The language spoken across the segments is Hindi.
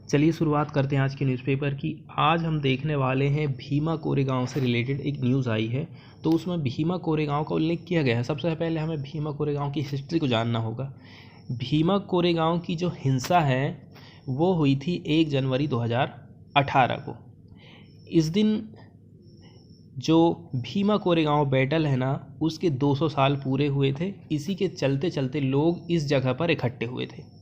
चलिए शुरुआत करते हैं आज के न्यूज़पेपर की। आज हम देखने वाले हैं भीमा कोरेगांव से रिलेटेड एक न्यूज़ आई है, तो उसमें भीमा कोरेगांव का उल्लेख किया गया है। सबसे पहले हमें भीमा कोरेगांव की हिस्ट्री को जानना होगा। भीमा कोरेगांव की जो हिंसा है वो हुई थी 1 जनवरी 2018 को। इस दिन जो भीमा कोरेगांव बैटल है ना, उसके 200 साल पूरे हुए थे। इसी के चलते चलते लोग इस जगह पर इकट्ठे हुए थे।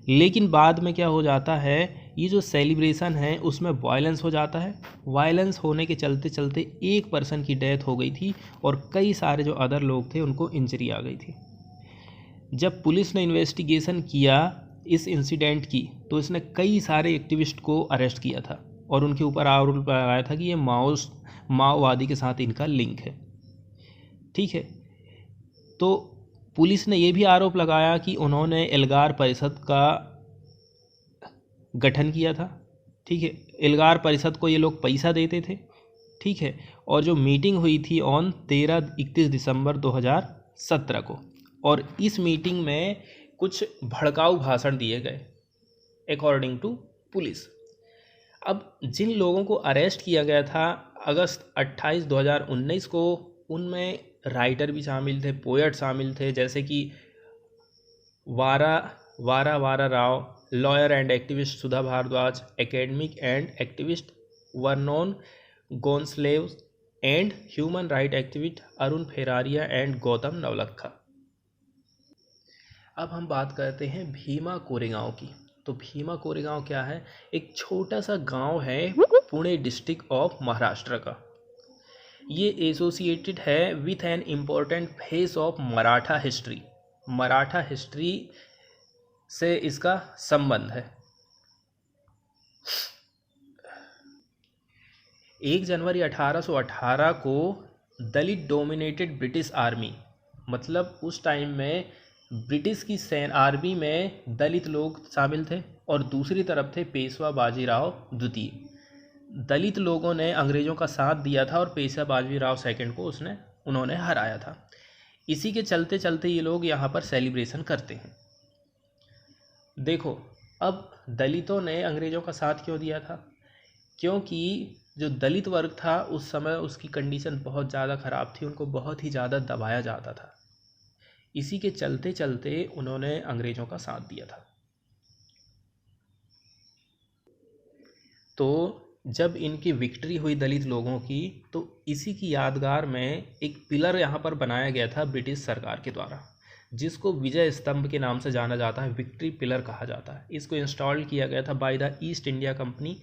लेकिन बाद में क्या हो जाता है, ये जो सेलिब्रेशन है उसमें वायलेंस हो जाता है। वायलेंस होने के चलते चलते एक पर्सन की डेथ हो गई थी और कई सारे जो अदर लोग थे उनको इंजरी आ गई थी। जब पुलिस ने इन्वेस्टिगेशन किया इस इंसिडेंट की, तो इसने कई सारे एक्टिविस्ट को अरेस्ट किया था और उनके ऊपर आरोप लगाया था कि ये माओवादी के साथ इनका लिंक है। ठीक है, तो पुलिस ने ये भी आरोप लगाया कि उन्होंने एल्गार परिषद का गठन किया था। ठीक है, एल्गार परिषद को ये लोग पैसा देते थे। ठीक है, और जो मीटिंग हुई थी ऑन 31 दिसंबर 2017 को, और इस मीटिंग में कुछ भड़काऊ भाषण दिए गए अकॉर्डिंग टू पुलिस। अब जिन लोगों को अरेस्ट किया गया था अगस्त 28, 2019 को, उनमें राइटर भी शामिल थे, पोएट शामिल थे, जैसे कि Vara Rao, lawyer and activist Sudha Bharadwaj, academic and activist Vernon Gonsalves and human right activist Arun Ferreira and Gautam Navlakha. अब हम बात करते हैं भीमा कोरेगांव की। तो भीमा कोरेगांव क्या है? एक छोटा सा गांव है पुणे डिस्ट्रिक्ट ऑफ महाराष्ट्र का। ये एसोसिएटेड है with an important face of Maratha history. Maratha history से इसका संबंध है। 1 जनवरी 1818 को दलित डोमिनेटेड ब्रिटिश आर्मी, मतलब उस टाइम में ब्रिटिश की आर्मी में दलित लोग शामिल थे और दूसरी तरफ थे पेशवा बाजीराव द्वितीय। दलित लोगों ने अंग्रेज़ों का साथ दिया था और पेशवा बाजीराव सेकंड को उन्होंने हराया था। इसी के चलते चलते ये लोग यहाँ पर सेलिब्रेशन करते हैं। देखो, अब दलितों ने अंग्रेज़ों का साथ क्यों दिया था? क्योंकि जो दलित वर्ग था उस समय उसकी कंडीशन बहुत ज़्यादा ख़राब थी, उनको बहुत ही ज़्यादा दबाया जाता था। इसी के चलते चलते उन्होंने अंग्रेज़ों का साथ दिया था। तो जब इनकी विक्ट्री हुई दलित लोगों की, तो इसी की यादगार में एक पिलर यहाँ पर बनाया गया था ब्रिटिश सरकार के द्वारा, जिसको विजय स्तंभ के नाम से जाना जाता है, विक्ट्री पिलर कहा जाता है। इसको इंस्टॉल किया गया था by the east India company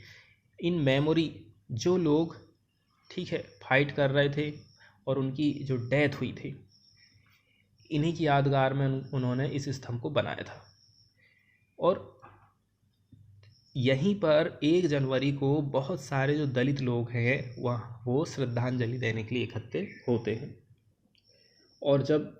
in memory जो लोग, ठीक है, फाइट कर रहे थे और उनकी जो डेथ हुई थी, इन्हीं की यादगार में उन्होंने इस स्तंभ को बनाया था। और यहीं पर 1 जनवरी को बहुत सारे जो दलित लोग हैं वो श्रद्धांजलि देने के लिए इकट्ठे होते हैं। और जब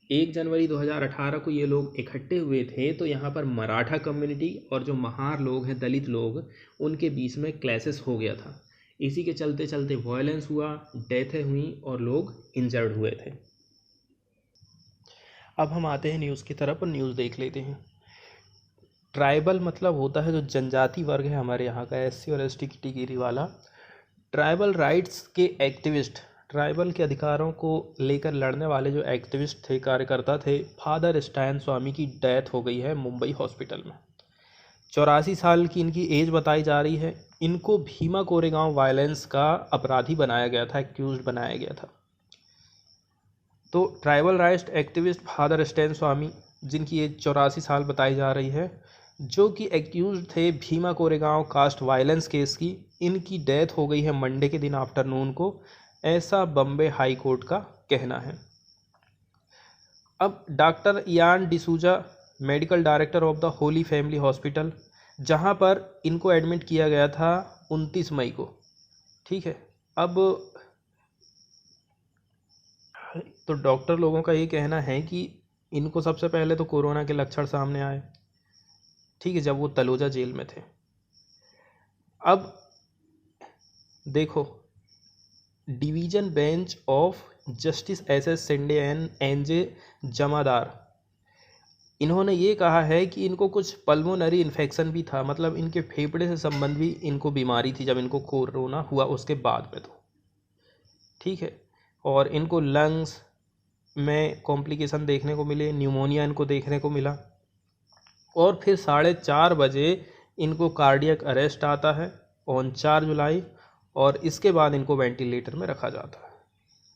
1 जनवरी 2018 को ये लोग इकट्ठे हुए थे, तो यहाँ पर मराठा कम्युनिटी और जो महार लोग हैं, दलित लोग, उनके बीच में क्लैशेस हो गया था। इसी के चलते चलते वायलेंस हुआ, डेथें हुई और लोग इंजर्ड हुए थे। अब हम आते हैं न्यूज़ की तरफ और न्यूज़ देख लेते हैं। ट्राइबल मतलब होता है जो जनजाति वर्ग है हमारे यहाँ का, SC और ST कैटेगरी वाला। ट्राइबल राइट्स के एक्टिविस्ट, ट्राइबल के अधिकारों को लेकर लड़ने वाले जो एक्टिविस्ट थे, कार्यकर्ता थे, फादर स्टैन स्वामी की डेथ हो गई है मुंबई हॉस्पिटल में। 84 साल की इनकी एज बताई जा रही है। इनको भीमा कोरेगांव वायलेंस का अपराधी बनाया गया था, एक्यूज्ड बनाया गया था। तो tribal rights activist father Stan Swamy, जिनकी एज 84 साल बताई जा रही है, जो कि एक्यूज थे Bhima Koregaon caste violence case की, इनकी डेथ हो गई है मंडे के दिन आफ्टरनून को, ऐसा बम्बे हाई कोर्ट का कहना है। अब doctor Ian D'Souza, medical director of the Holi family hospital, जहां पर इनको एडमिट किया गया था 29 मई को। ठीक है, अब तो डॉक्टर लोगों का ये कहना है कि इनको सबसे पहले तो कोरोना के लक्षण सामने आए, ठीक है, जब वो तलोजा जेल में थे। अब देखो, division bench of justice SS Shinde and NJ जमादार, इन्होंने ये कहा है कि इनको कुछ पल्मोनरी इन्फेक्शन भी था, मतलब इनके फेफड़े से संबंधी इनको बीमारी थी जब इनको कोरोना हुआ उसके बाद में, तो ठीक है। और इनको लंग्स में कॉम्प्लिकेशन देखने को मिले, न्यूमोनिया इनको देखने को मिला, और फिर 4:30 बजे इनको कार्डियक अरेस्ट आता है ऑन 4 जुलाई, और इसके बाद इनको वेंटिलेटर में रखा जाता है,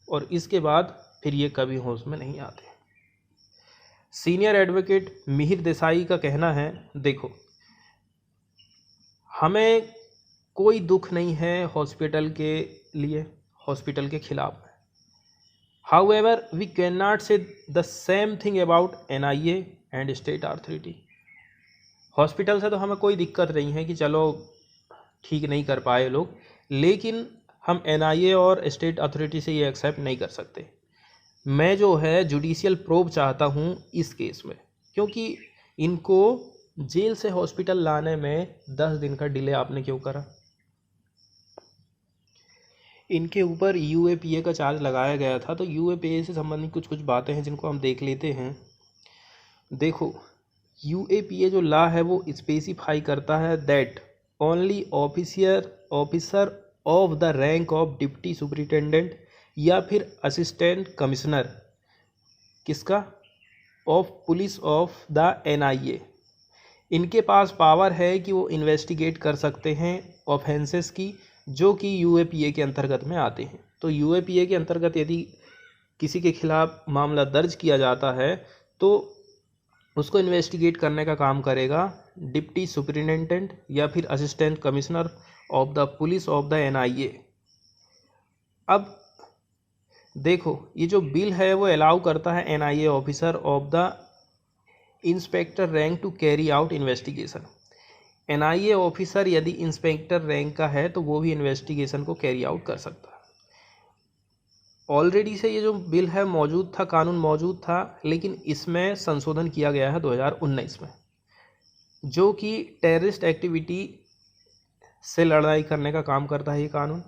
और इसके बाद फिर ये कभी होश में नहीं आते। सीनियर एडवोकेट मिहिर देसाई का कहना है, देखो हमें कोई दुख नहीं है हॉस्पिटल के लिए, हॉस्पिटल के खिलाफ। हाउएवर वी कैन नॉट से the same thing about NIA and state authority. Hospital से तो हमें कोई दिक्कत नहीं है कि चलो ठीक नहीं कर पाए लोग, लेकिन हम NIA और स्टेट अथॉरिटी से ये एक्सेप्ट नहीं कर सकते। मैं जो है जुडिशियल प्रोब चाहता हूँ इस केस में, क्योंकि इनको जेल से हॉस्पिटल लाने में 10 दिन का डिले आपने क्यों करा। इनके ऊपर UAPA का चार्ज लगाया गया था, तो UAPA से संबंधित कुछ बातें हैं जिनको हम देख लेते हैं। देखो UAPA जो लॉ है वो स्पेसिफाई करता है that only officer of the rank of deputy superintendent या फिर असिस्टेंट कमिश्नर किसका of police of the NIA, इनके पास पावर है कि वो इन्वेस्टिगेट कर सकते हैं ऑफेंसेस की जो कि UAPA के अंतर्गत में आते हैं। तो UAPA के अंतर्गत यदि किसी के खिलाफ मामला दर्ज किया जाता है तो उसको इन्वेस्टिगेट करने का काम करेगा डिप्टी सुपरिटेंडेंट या फिर assistant commissioner of the police of the NIA। अब देखो ये जो बिल है वो अलाउ करता है NIA officer of the inspector rank to carry out investigation. NIA officer यदि इंस्पेक्टर रैंक का है तो वो भी इन्वेस्टिगेशन को कैरी आउट कर सकता है। ऑलरेडी से ये जो बिल है मौजूद था, कानून मौजूद था, लेकिन इसमें संशोधन किया गया है 2019 में, जो कि टेररिस्ट एक्टिविटी से लड़ाई करने का काम करता है ये कानून।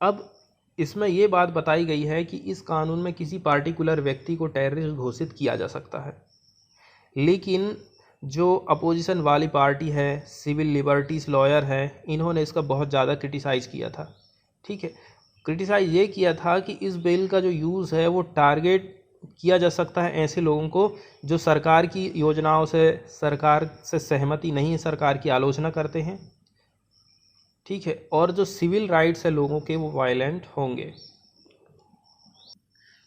अब इसमें ये बात बताई गई है कि इस कानून में किसी पार्टिकुलर व्यक्ति को टेररिस्ट घोषित किया जा सकता है, लेकिन जो अपोजिशन वाली पार्टी है, सिविल लिबर्टीज़ लॉयर है, इन्होंने इसका बहुत ज़्यादा क्रिटिसाइज़ किया था। ठीक है, क्रिटिसाइज़ ये किया था कि इस बिल का जो यूज़ है वो टारगेट किया जा सकता है ऐसे लोगों को जो सरकार की योजनाओं से, सरकार से सहमति नहीं है, सरकार की आलोचना करते हैं। ठीक है, और जो सिविल राइट्स है लोगों के वो वायलेंट होंगे।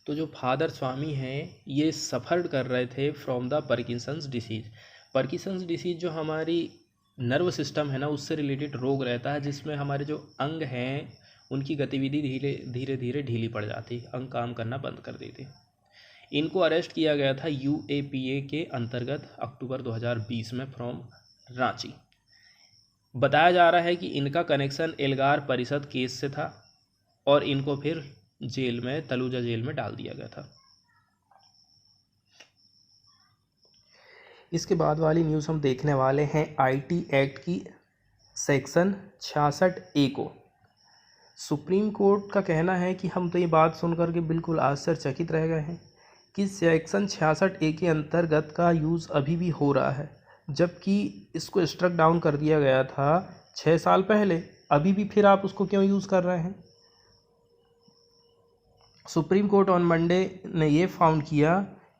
तो जो फादर स्वामी हैं ये सफ़र कर रहे थे from the Parkinson's disease. Parkinson's disease जो हमारी नर्व सिस्टम है ना, उससे रिलेटेड रोग रहता है जिसमें हमारे जो अंग हैं उनकी गतिविधि धीरे धीरे ढीली पड़ जाती, अंग काम करना बंद कर देते। इनको अरेस्ट किया गया था UAPA के अंतर्गत अक्टूबर 2020 में फ्रॉम रांची। बताया जा रहा है कि इनका कनेक्शन एल्गार परिषद केस से था और इनको फिर जेल में, तलूजा जेल में डाल दिया गया था। इसके बाद वाली न्यूज़ हम देखने वाले हैं IT एक्ट की सेक्शन 66A को। सुप्रीम कोर्ट का कहना है कि हम तो ये बात सुनकर के बिल्कुल आश्चर्यचकित रह गए हैं कि सेक्शन 66A के अंतर्गत का यूज़ अभी भी हो रहा है, जबकि इसको स्ट्रक डाउन कर दिया गया था 6 साल पहले। अभी भी फिर आप उसको क्यों यूज़ कर रहे हैं? सुप्रीम कोर्ट ऑन मंडे ने ये फाउंड किया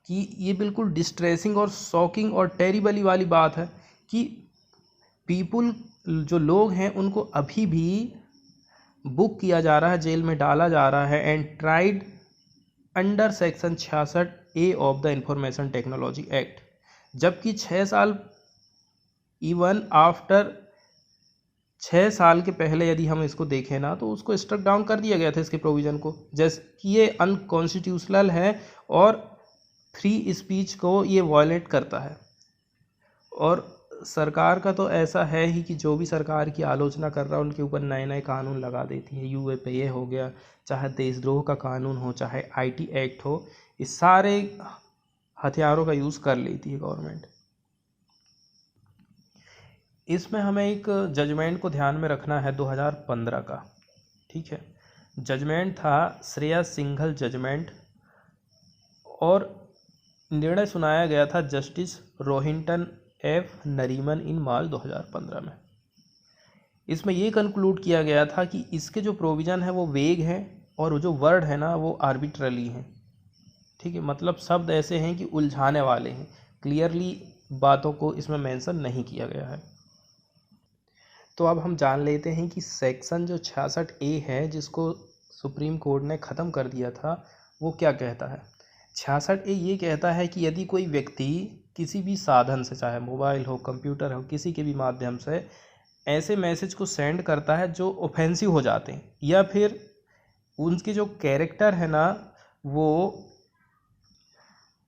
कि ये बिल्कुल डिस्ट्रेसिंग और शॉकिंग और टेरिबली वाली बात है कि पीपुल, जो लोग हैं, उनको अभी भी बुक किया जा रहा है, जेल में डाला जा रहा है and tried under section 66A of the information technology act. जबकि 6 साल, इवन आफ्टर 6 साल के पहले यदि हम इसको देखें ना तो उसको स्ट्रक डाउन कर दिया गया था इसके प्रोविज़न को, जैसे कि ये अनकॉन्स्टिट्यूशनल है और फ्री स्पीच को ये वायलेट करता है। और सरकार का तो ऐसा है ही कि जो भी सरकार की आलोचना कर रहा है उनके ऊपर नए नए कानून लगा देती है। UAPA हो गया, चाहे देशद्रोह का कानून हो, चाहे IT एक्ट हो, इस सारे हथियारों का यूज़ कर लेती है गवर्नमेंट। इसमें हमें एक जजमेंट को ध्यान में रखना है 2015 का। ठीक है, जजमेंट था श्रेया सिंघल जजमेंट, और निर्णय सुनाया गया था जस्टिस रोहिंटन एफ नरीमन इन मार्च 2015 में। इसमें ये कंक्लूड किया गया था कि इसके जो प्रोविज़न है वो वेग हैं और जो वर्ड है ना वो आर्बिट्रली हैं। ठीक है, मतलब शब्द ऐसे हैं कि उलझाने वाले हैं, क्लियरली बातों को इसमें मेंशन नहीं किया गया है। तो अब हम जान लेते हैं कि सेक्शन जो 66A है, जिसको सुप्रीम कोर्ट ने ख़त्म कर दिया था, वो क्या कहता है। 66A ये कहता है कि यदि कोई व्यक्ति किसी भी साधन से, चाहे मोबाइल हो, कंप्यूटर हो, किसी के भी माध्यम से ऐसे मैसेज को सेंड करता है जो ऑफेंसिव हो जाते हैं, या फिर उनके जो कैरेक्टर है ना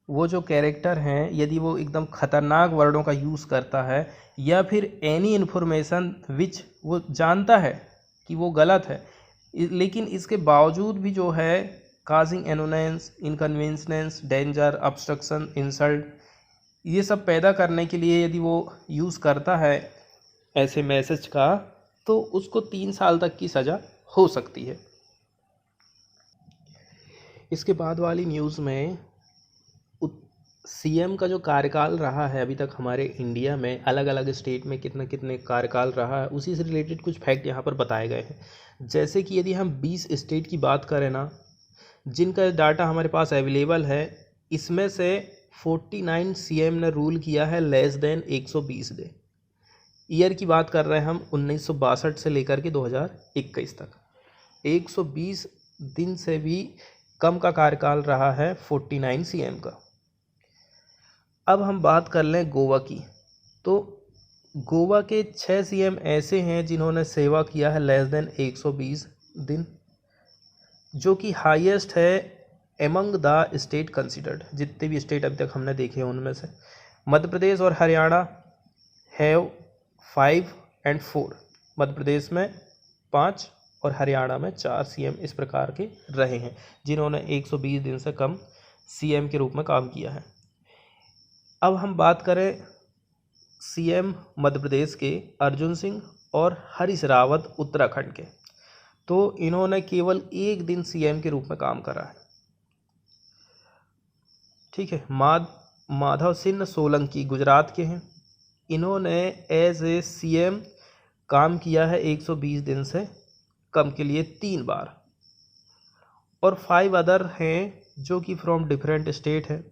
वो जो कैरेक्टर हैं यदि वो एकदम ख़तरनाक वर्डों का यूज़ करता है, या फिर एनी इन्फॉर्मेशन विच वो जानता है कि वो गलत है, लेकिन इसके बावजूद भी जो है causing annoyance, inconvenience, danger, obstruction, insult, ये सब पैदा करने के लिए यदि वो यूज़ करता है ऐसे मैसेज का, तो उसको 3 साल तक की सज़ा हो सकती है। इसके बाद वाली न्यूज़ में सीएम का जो कार्यकाल रहा है अभी तक हमारे इंडिया में, अलग अलग स्टेट में कितने कितने कार्यकाल रहा है, उसी से रिलेटेड कुछ फैक्ट यहाँ पर बताए गए हैं। जैसे कि यदि हम 20 स्टेट की बात करें ना, जिनका डाटा हमारे पास अवेलेबल है, इसमें से 49 सीएम ने रूल किया है लेस देन 120 डे। ईयर की बात कर रहे हैं हम 1962 से लेकर के 2021 तक। 120 दिन से भी कम का कार्यकाल रहा है 49 सीएम का। अब हम बात कर लें गोवा की, तो गोवा के 6 सीएम ऐसे हैं जिन्होंने सेवा किया है लेस देन 120 दिन, जो कि हाईएस्ट है एमंग द स्टेट कंसिडर्ड। जितने भी स्टेट अभी तक हमने देखे हैं उनमें से मध्य प्रदेश और हरियाणा हैव 5 और 4। मध्य प्रदेश में 5 और हरियाणा में 4 सीएम इस प्रकार के रहे हैं जिन्होंने 120 दिन से कम सीएम के रूप में काम किया है। अब हम बात करें सीएम मध्य प्रदेश के अर्जुन सिंह और हरीश रावत उत्तराखंड के, तो इन्होंने केवल 1 दिन सीएम के रूप में काम करा है। ठीक है, माधव सिंह सोलंकी गुजरात के हैं, इन्होंने एज ए सीएम काम किया है 120 दिन से कम के लिए 3 बार, और 5 अदर हैं जो कि फ्रॉम डिफरेंट स्टेट है।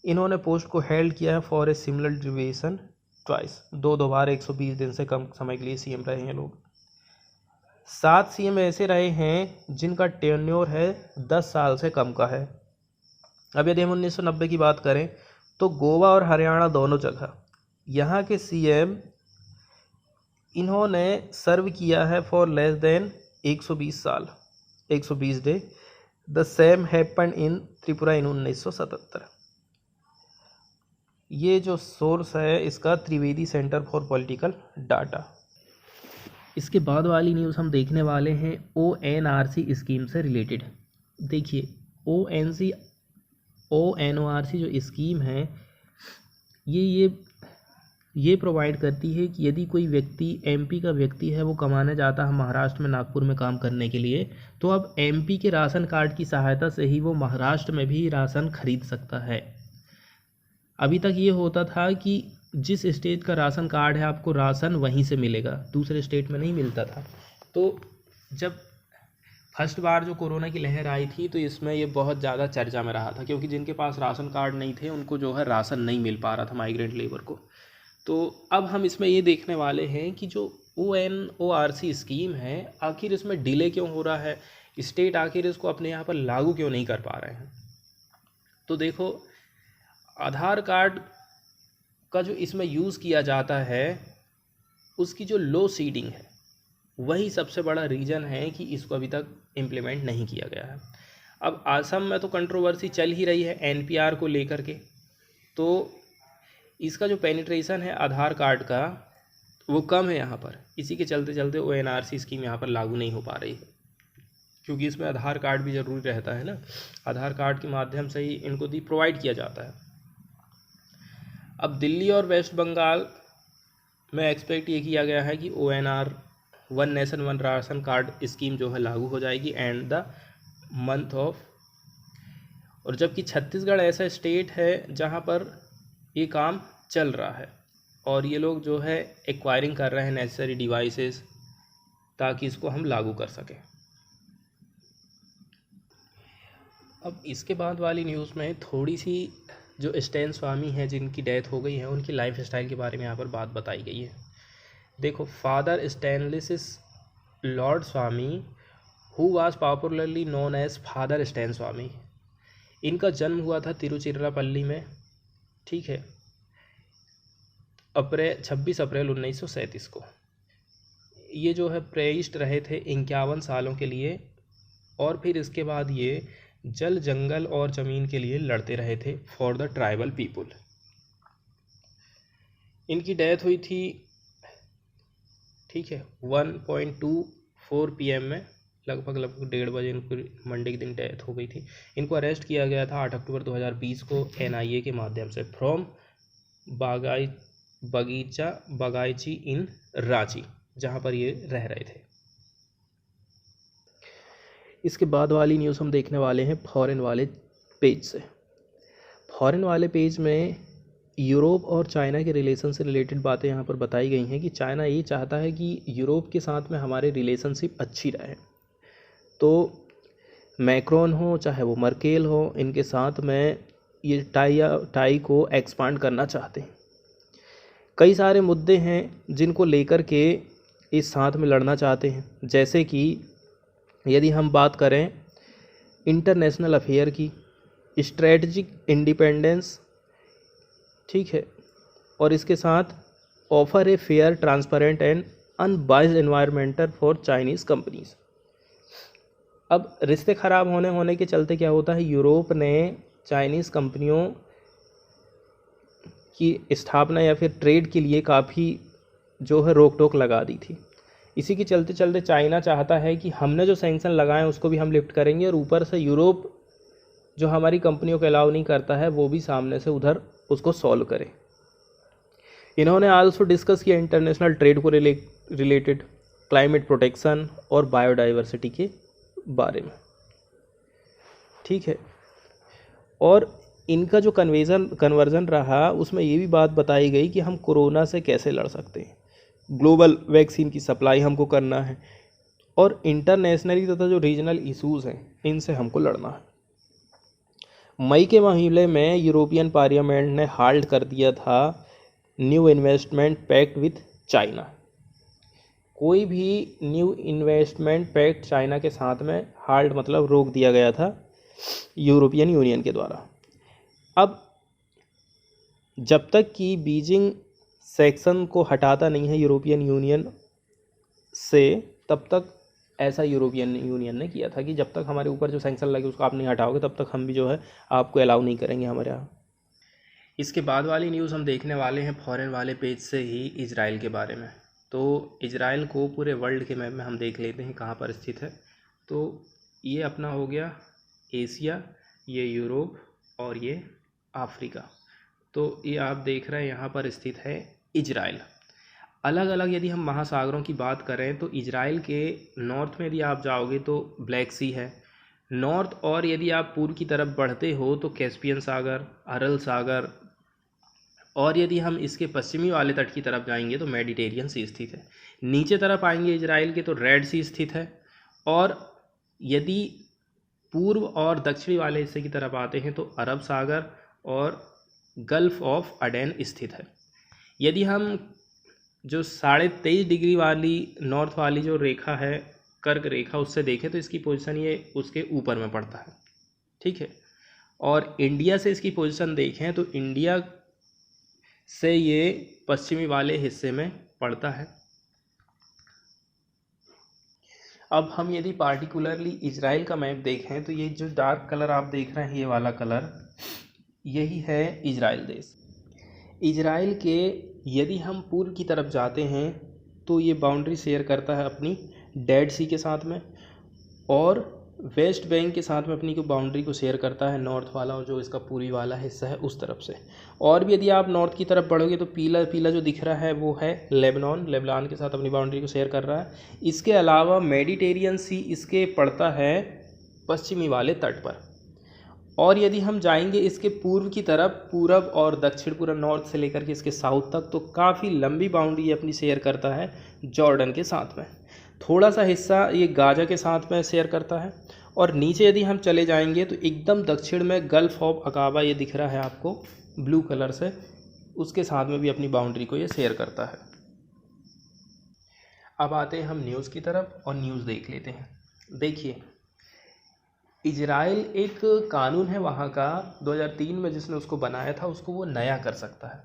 इन्होंने पोस्ट को हेल्ड किया है for a similar duration twice, 2 बार 120 दिन से कम समय के लिए सीएम रहे हैं लोग। 7 सीएम ऐसे रहे हैं जिनका टेन्योर है 10 साल से कम का है। अब यदि हम 1990 की बात करें तो गोवा और हरियाणा दोनों जगह यहाँ के सीएम इन्होंने सर्व किया है फॉर लेस देन 120 साल, 120 day. The same happen in Tripura in 1977। ये जो सोर्स है इसका Trivedi centre for political data. इसके बाद वाली न्यूज़ हम देखने वाले हैं ONRC स्कीम से रिलेटेड। देखिए ONORC जो स्कीम है ये प्रोवाइड करती है कि यदि कोई व्यक्ति MP का व्यक्ति है, वो कमाने जाता है महाराष्ट्र में नागपुर में काम करने के लिए, तो अब MP के राशन कार्ड की सहायता से ही वो महाराष्ट्र में भी राशन खरीद सकता है। अभी तक ये होता था कि जिस स्टेट का राशन कार्ड है आपको राशन वहीं से मिलेगा, दूसरे स्टेट में नहीं मिलता था। तो जब फर्स्ट बार जो कोरोना की लहर आई थी तो इसमें ये बहुत ज़्यादा चर्चा में रहा था, क्योंकि जिनके पास राशन कार्ड नहीं थे उनको जो है राशन नहीं मिल पा रहा था, माइग्रेंट लेबर को। तो अब हम इसमें ये देखने वाले हैं कि जो ONORC स्कीम है आखिर इसमें डिले क्यों हो रहा है, स्टेट आखिर इसको अपने यहाँ पर लागू क्यों नहीं कर पा रहे हैं। तो देखो, आधार कार्ड का जो इसमें यूज़ किया जाता है उसकी जो लो सीडिंग है वही सबसे बड़ा रीज़न है कि इसको अभी तक इम्प्लीमेंट नहीं किया गया है। अब असम में तो कंट्रोवर्सी चल ही रही है NPR को लेकर के, तो इसका जो पेनिट्रेशन है आधार कार्ड का वो कम है यहाँ पर। इसी के चलते चलते ONRC स्कीम यहाँ पर लागू नहीं हो पा रही है, क्योंकि इसमें आधार कार्ड भी ज़रूरी रहता है ना। आधार कार्ड के माध्यम से ही इनको प्रोवाइड किया जाता है। अब दिल्ली और वेस्ट बंगाल में एक्सपेक्ट ये किया गया है कि ONR one nation one ration card scheme जो है लागू हो जाएगी एंड द मंथ ऑफ और जबकि छत्तीसगढ़ ऐसा स्टेट है जहाँ पर ये काम चल रहा है और ये लोग जो है एक्वायरिंग कर रहे हैं नेसेसरी डिवाइसेस ताकि इसको हम लागू कर सकें। अब इसके बाद वाली न्यूज़ में थोड़ी सी जो स्टैन स्वामी हैं जिनकी डेथ हो गई है उनकी लाइफ स्टाइल के बारे में यहाँ पर बात बताई गई है। देखो, father Stanislaus Lourdu Swamy who was popularly known as father Stan Swamy, इनका जन्म हुआ था तिरुचिरापल्ली में, ठीक है, 26 अप्रैल 1937 को। ये जो है प्रेइस्ट रहे थे 51 सालों के लिए और फिर इसके बाद ये जल, जंगल और ज़मीन के लिए लड़ते रहे थे फॉर द ट्राइबल पीपुल। इनकी डेथ हुई थी, ठीक है, 1:24 PM में, लगभग 1:30 बजे इनको मंडे के दिन डेथ हो गई थी। इनको अरेस्ट किया गया था 8 अक्टूबर 2020 को NIA के माध्यम से फ्रॉम बगाईची इन रांची, जहाँ पर ये रह रहे थे। इसके बाद वाली न्यूज़ हम देखने वाले हैं फॉरेन वाले पेज से। फॉरेन वाले पेज में यूरोप और चाइना के रिलेशन से रिलेटेड बातें यहाँ पर बताई गई हैं कि चाइना ये चाहता है कि यूरोप के साथ में हमारे रिलेशनशिप अच्छी रहे। तो मैक्रोन हो चाहे वो मर्केल हो, इनके साथ में ये टाई को एक्सपांड करना चाहते हैं। कई सारे मुद्दे हैं जिनको लेकर के इस साथ में लड़ना चाहते हैं, जैसे कि यदि हम बात करें इंटरनेशनल अफेयर की, स्ट्रेटजिक इंडिपेंडेंस, ठीक है, और इसके साथ offer a fair, transparent and unbiased environmental for Chinese companies. अब रिश्ते ख़राब होने के चलते क्या होता है, यूरोप ने चाइनीज़ कंपनियों की स्थापना या फिर ट्रेड के लिए काफ़ी जो है रोक टोक लगा दी थी। इसी के चलते चलते चाइना चाहता है कि हमने जो सैंक्शन लगाए हैं उसको भी हम लिफ्ट करेंगे और ऊपर से यूरोप जो हमारी कंपनियों को अलाउ नहीं करता है वो भी सामने से उधर उसको सॉल्व करे। इन्होंने आल्सो डिस्कस किया इंटरनेशनल ट्रेड को रिलेटेड, क्लाइमेट प्रोटेक्शन और बायोडाइवर्सिटी के बारे में, ठीक है। और इनका जो कन्वर्जन रहा उसमें ये भी बात बताई गई कि हम कोरोना से कैसे लड़ सकते हैं, ग्लोबल वैक्सीन की सप्लाई हमको करना है और इंटरनेशनली तथा जो रीजनल इश्यूज़ हैं इनसे हमको लड़ना है। मई के महीने में यूरोपियन पार्लियामेंट ने हाल्ट कर दिया था new investment pact with China. कोई भी न्यू इन्वेस्टमेंट पैक्ट चाइना के साथ में हाल्ट मतलब रोक दिया गया था यूरोपियन यूनियन के द्वारा। अब जब तक कि बीजिंग सेक्शन को हटाता नहीं है यूरोपियन यूनियन से, तब तक ऐसा यूरोपियन यूनियन ने किया था कि जब तक हमारे ऊपर जो सैंक्शन लगे उसको आप नहीं हटाओगे तब तक हम भी जो है आपको अलाउ नहीं करेंगे हमारे यहाँ। इसके बाद वाली न्यूज़ हम देखने वाले हैं फॉरेन वाले पेज से ही इजराइल के बारे में। तो इजराइल को पूरे वर्ल्ड के मैप में हम देख लेते हैं कहाँ पर स्थित है। तो ये अपना हो गया एशिया, ये यूरोप और ये अफ्रीका। तो ये आप देख रहे हैं यहाँ पर स्थित है इजराइल। अलग अलग यदि हम महासागरों की बात करें तो इजराइल के नॉर्थ में यदि आप जाओगे तो ब्लैक सी है नॉर्थ, और यदि आप पूर्व की तरफ बढ़ते हो तो कैस्पियन सागर, अरल सागर, और यदि हम इसके पश्चिमी वाले तट की तरफ जाएंगे तो मेडिटेरियन सी स्थित है। नीचे तरफ आएंगे इजराइल के तो रेड सी स्थित है, और यदि पूर्व और दक्षिणी वाले हिस्से की तरफ आते हैं तो अरब सागर और गल्फ ऑफ अडेन स्थित है। यदि हम जो 23.5 डिग्री वाली नॉर्थ वाली जो रेखा है, कर्क रेखा, उससे देखें तो इसकी पोजीशन ये उसके ऊपर में पड़ता है, ठीक है। और इंडिया से इसकी पोजीशन देखें तो इंडिया से ये पश्चिमी वाले हिस्से में पड़ता है। अब हम यदि पार्टिकुलरली इजराइल का मैप देखें तो ये जो डार्क कलर आप देख रहे हैं, ये वाला कलर, यही है इजराइल देश। इजराइल के यदि हम पूर्व की तरफ जाते हैं तो ये बाउंड्री शेयर करता है अपनी डेड सी के साथ में, और वेस्ट बैंक के साथ में अपनी को बाउंड्री को शेयर करता है नॉर्थ वाला, और जो इसका पूर्वी वाला हिस्सा है उस तरफ से। और भी यदि आप नॉर्थ की तरफ बढ़ोगे तो पीला पीला जो दिख रहा है वो है लेबनान के साथ अपनी बाउंड्री को शेयर कर रहा है। इसके अलावा मेडिटेरियन सी इसके पड़ता है पश्चिमी वाले तट पर, और यदि हम जाएंगे इसके पूर्व की तरफ, पूरब और दक्षिण, पूरा नॉर्थ से लेकर के इसके साउथ तक, तो काफ़ी लंबी बाउंड्री अपनी शेयर करता है जॉर्डन के साथ में। थोड़ा सा हिस्सा ये गाजा के साथ में शेयर करता है। और नीचे यदि हम चले जाएंगे तो एकदम दक्षिण में गल्फ ऑफ अकाबा ये दिख रहा है आपको ब्लू कलर से, उसके साथ में भी अपनी बाउंड्री को ये शेयर करता है। अब आते हैं हम न्यूज़ की तरफ और न्यूज़ देख लेते हैं। देखिए, इजराइल एक कानून है वहाँ का 2003 में जिसने उसको बनाया था, उसको वो नया कर सकता है।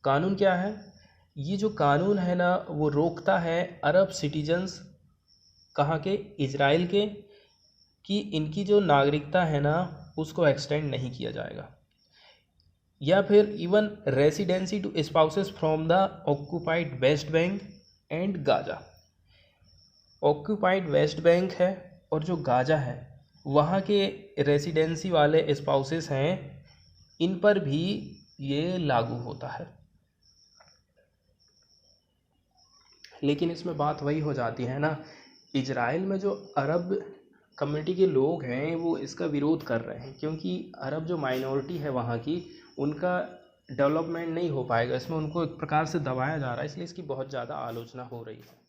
कानून क्या है? ये जो कानून है ना, वो रोकता है अरब सिटीजन्स, कहाँ के, इजराइल के, कि इनकी जो नागरिकता है ना उसको एक्सटेंड नहीं किया जाएगा, या फिर even residency to spouses from the occupied West Bank and Gaza. Occupied West Bank है और जो गाजा है वहाँ के रेसिडेंसी वाले स्पाउसेस हैं, इन पर भी ये लागू होता है। लेकिन इसमें बात वही हो जाती है ना, इजराइल में जो अरब कम्युनिटी के लोग हैं वो इसका विरोध कर रहे हैं, क्योंकि अरब जो माइनॉरिटी है वहाँ की, उनका डेवलपमेंट नहीं हो पाएगा, इसमें उनको एक प्रकार से दबाया जा रहा है, इसलिए इसकी बहुत ज़्यादा आलोचना हो रही है।